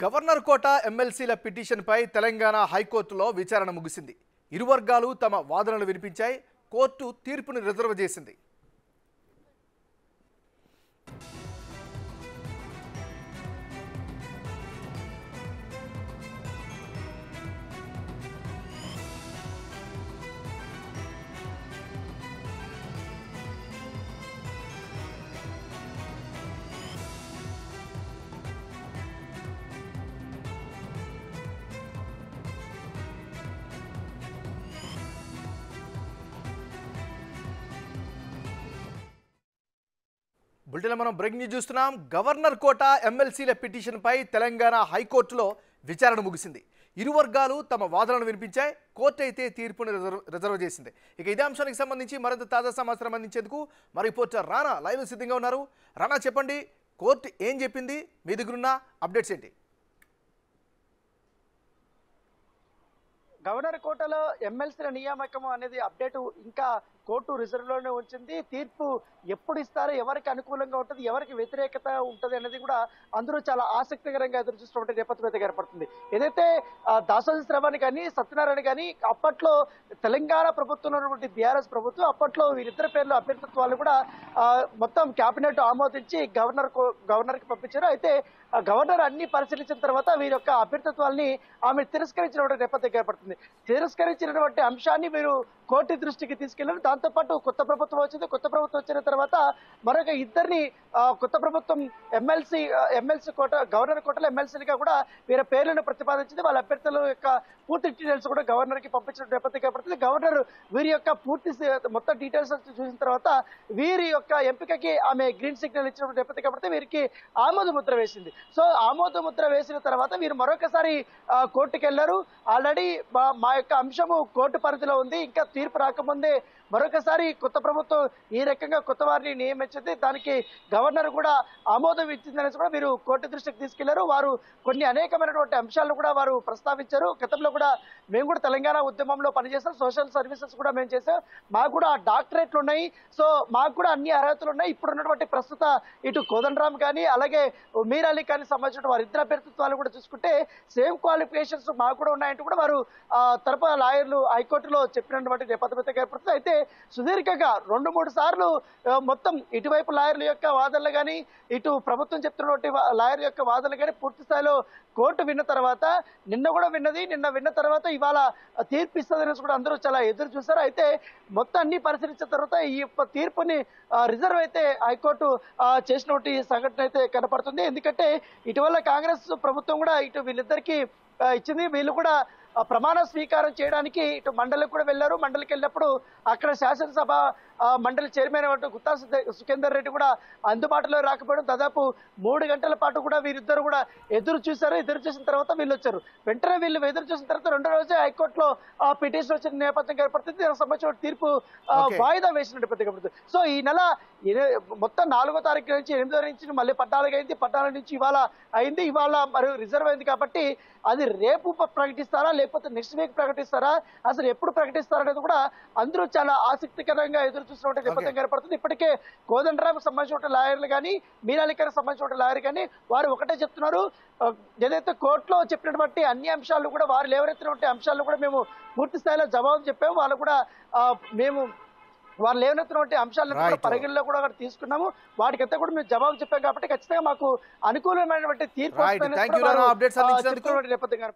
Governor కోట ఎమ్మెల్సీల పిటిషన్పై తెలంగాణ హైకోర్టులో విచారణ ముగిసింది. ఇరు వర్గాలు తమ వాదనలు వినిపించాయి. కోర్టు తీర్పును రిజర్వ్ చేసింది. బులెటిన్లో మనం బ్రేకింగ్ న్యూస్ చూస్తున్నాం. గవర్నర్ కోట ఎమ్మెల్సీల పిటిషన్పై తెలంగాణ హైకోర్టులో విచారణ ముగిసింది. ఇరు వర్గాలు తమ వాదనలు వినిపించాయి. కోర్టు అయితే తీర్పును రిజర్వ్ చేసింది. ఇక ఇదే అంశానికి సంబంధించి మరింత తాజా సమాచారం అందించేందుకు మా రిపోర్టర్ రానా లైవ్ సిద్ధంగా ఉన్నారు. రానా, చెప్పండి, కోర్టు ఏం చెప్పింది? మీ దగ్గరున్న అప్డేట్స్ ఏంటి? గవర్నర్ కోటలో ఎమ్మెల్సీల నియామకం అనేది అప్డేట్ ఇంకా కోర్టు రిజర్వ్ లోనే ఉంచింది. తీర్పు ఎప్పుడు ఇస్తారో, ఎవరికి అనుకూలంగా ఉంటుంది, ఎవరికి వ్యతిరేకత ఉంటుంది అనేది కూడా అందరూ చాలా ఆసక్తికరంగా ఎదురు చూస్తున్నటువంటి నేపథ్యం అయితే ఏర్పడుతుంది. ఏదైతే దాసోజి శ్రవణ్ కానీ సత్యనారాయణ కానీ అప్పట్లో తెలంగాణ ప్రభుత్వంలో ఉన్నటువంటి బీఆర్ఎస్ ప్రభుత్వం అప్పట్లో వీరిద్దరి పేర్లు అభ్యర్థిత్వాలు కూడా మొత్తం కేబినెట్ ఆమోదించి గవర్నర్ కి పంపించారు. అయితే గవర్నర్ అన్ని పరిశీలించిన తర్వాత వీరి యొక్క అభ్యర్థిత్వాల్ని ఆమె తిరస్కరించినటువంటి నేపథ్యం ఏర్పడుతుంది. తిరస్కరించినటువంటి అంశాన్ని మీరు కోర్టు దృష్టికి తీసుకెళ్లారు. దాంతోపాటు కొత్త ప్రభుత్వం వచ్చింది. కొత్త ప్రభుత్వం వచ్చిన తర్వాత మరొక ఇద్దరిని కొత్త ప్రభుత్వం ఎమ్మెల్సీ కోట గవర్నర్ కోటలో ఎమ్మెల్సీలుగా కూడా వీరి పేర్లను ప్రతిపాదించింది. వాళ్ళ అభ్యర్థుల యొక్క పూర్తి డీటెయిల్స్ కూడా గవర్నర్ కి పంపించిన నేపథ్యం ఏర్పడుతుంది. గవర్నర్ వీరి యొక్క పూర్తి మొత్తం డీటెయిల్స్ చూసిన తర్వాత వీరి యొక్క ఎంపికకి ఆమె గ్రీన్ సిగ్నల్ ఇచ్చిన నేపథ్యం ఏర్పడితే వీరికి ఆమోద ముద్ర వేసింది. సో ఆమోద ముద్ర వేసిన తర్వాత వీరు మరొకసారి కోర్టుకు వెళ్లారు. ఆల్రెడీ మా యొక్క అంశము కోర్టు పరిధిలో ఉంది, ఇంకా తీర్పు రాకముందే మరొకసారి కొత్త ప్రభుత్వం ఈ రకంగా కొత్త వారిని నియమించింది, దానికి గవర్నర్ కూడా ఆమోదం ఇచ్చిందనేసి కూడా వీరు కోర్టు దృష్టికి తీసుకెళ్లారు. వారు కొన్ని అనేకమైనటువంటి అంశాలను కూడా వారు ప్రస్తావించారు. గతంలో కూడా మేము కూడా తెలంగాణ ఉద్యమంలో పనిచేసాం, సోషల్ సర్వీసెస్ కూడా మేము చేసాం, మాకు కూడా డాక్టరేట్లు ఉన్నాయి, సో మాకు కూడా అన్ని అర్హతలు ఉన్నాయి. ఇప్పుడు ఉన్నటువంటి ప్రస్తుత ఇటు కోదండరామ్ కానీ అలాగే మీర్ అలీ ఖాన్ సంబంధించిన వారి ఇద్దరు అభ్యర్థిత్వాలు కూడా చూసుకుంటే సేమ్ క్వాలిఫికేషన్స్ మాకు కూడా ఉన్నాయంటూ కూడా వారు తరపున లాయర్లు హైకోర్టులో చెప్పినటువంటి నేపథ్యం ఏర్పడుతుంది. అయితే సుదీర్ఘంగా 2-3 సార్లు మొత్తం ఇటువైపు లాయర్ల యొక్క వాదనలు కానీ ఇటు ప్రభుత్వం చెప్తున్నటువంటి లాయర్ యొక్క వాదనలు కానీ పూర్తి స్థాయిలో కోర్టు విన్న తర్వాత నిన్న కూడా విన్నది. నిన్న విన్న తర్వాత ఇవాళ తీర్పు ఇస్తుందనేసి కూడా అందరూ చాలా ఎదురు చూశారు. అయితే మొత్తం అన్ని పరిశీలించిన తర్వాత ఈ తీర్పుని రిజర్వ్ అయితే హైకోర్టు చేసినటువంటి సంఘటన అయితే కనపడుతుంది. ఎందుకంటే ఇటీవల కాంగ్రెస్ ప్రభుత్వం కూడా ఇటు వీళ్ళిద్దరికి ఇచ్చింది. వీళ్ళు కూడా ప్రమాణ స్వీకారం చేయడానికి ఇటు మండలికి కూడా వెళ్లారు. మండలికి వెళ్ళినప్పుడు అక్కడ శాసనసభ మండలి చైర్మన్ గుత్తా సుఖేందర్ రెడ్డి కూడా అందుబాటులో రాకపోవడం, దాదాపు 3 గంటల పాటు కూడా వీరిద్దరు కూడా ఎదురు చూశారు. ఎదురు చూసిన తర్వాత వీళ్ళు వచ్చారు. వెంటనే వీళ్ళు ఎదురు చూసిన తర్వాత 2వ రోజే హైకోర్టులో పిటిషన్ వచ్చిన నేపథ్యం ఏర్పడుతుంది. దానికి సంబంధించిన తీర్పు వాయిదా వేసిన నేపథ్యం ఏర్పడుతుంది. సో ఈ నెల మొత్తం 4వ తారీఖు నుంచి 8వ తారీఖు నుంచి మళ్ళీ 14 అయింది. 14 నుంచి ఇవాళ అయింది. ఇవాళ మరియు రిజర్వ్ అయింది కాబట్టి అది రేపు ప్రకటిస్తారా లేకపోతే నెక్స్ట్ వీక్ ప్రకటిస్తారా, అసలు ఎప్పుడు ప్రకటిస్తారా అనేది కూడా అందరూ చాలా ఆసక్తికరంగా ఎదురు చూసినటువంటి నేపథ్యం ఏర్పడుతుంది. ఇప్పటికే కోదండరామ్ సంబంధించిన లాయర్లు కానీ మీర్ అలీ ఖాన్ సంబంధించిన లాయర్ కానీ వారు ఒకటే చెప్తున్నారు, ఏదైతే కోర్టులో చెప్పినటువంటి అన్ని అంశాలు కూడా వారు లేవనెత్తినటువంటి అంశాలను కూడా మేము పూర్తి స్థాయిలో జవాబు చెప్పాము. వాళ్ళు కూడా మేము వారు లేవనెత్తినటువంటి అంశాలను పరిగణలో కూడా తీసుకున్నాము. వాటికంతా కూడా మేము జవాబు చెప్పాం కాబట్టి ఖచ్చితంగా మాకు అనుకూలమైనటువంటి తీర్పు నేపథ్యం